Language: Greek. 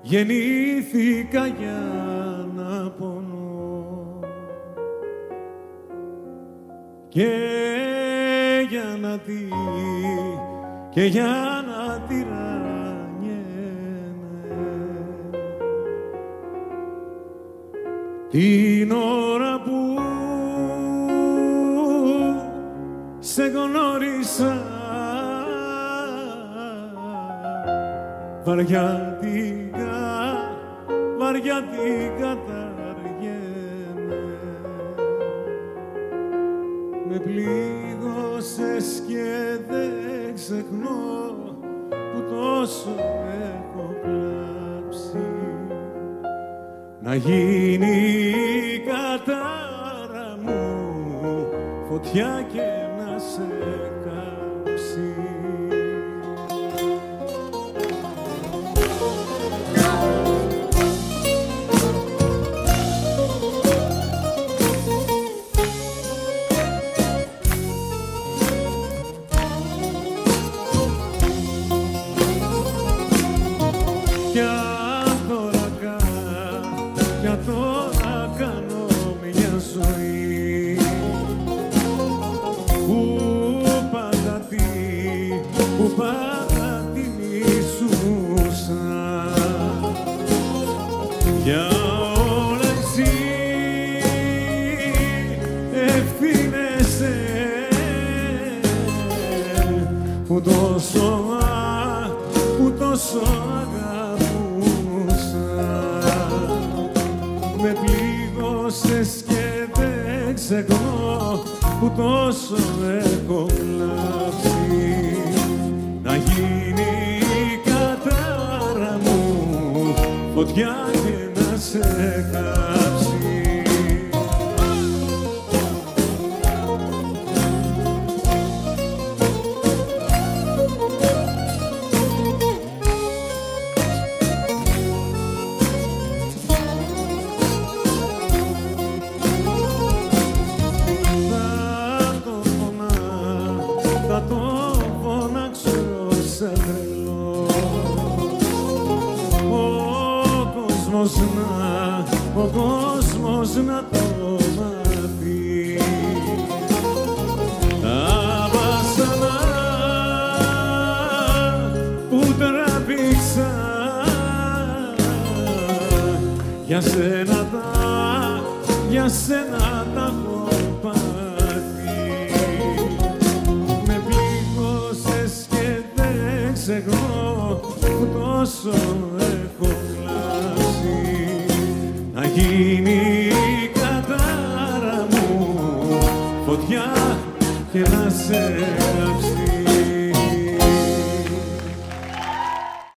Γεννήθηκα για να πονώ και για να τυραννιέμαι την ώρα που σε γνώρισα βαριά την καταργέμαι. Με πλήγωσες και δεν ξεχνώ που τόσο έχω κλάψει. Να γίνει η κατάρα μου φωτιά και να σε κάψει. Που τόσο αγαπούσα. Με πλήγωσες και δεν ξεχνώ που τόσο έχω κλάψει. Να γίνει η κατάρα μου φωτιά και να σε κάψει. Ο κόσμος να το μάθει. Τα βασανά που τραβήξα για σένα τα έχω πάθει. Με πλήγωσες και δεν ξεχνώ που τόσο έχω κλάσει. Να γίνει η κατάρα μου φωτιά και να σε κάψει.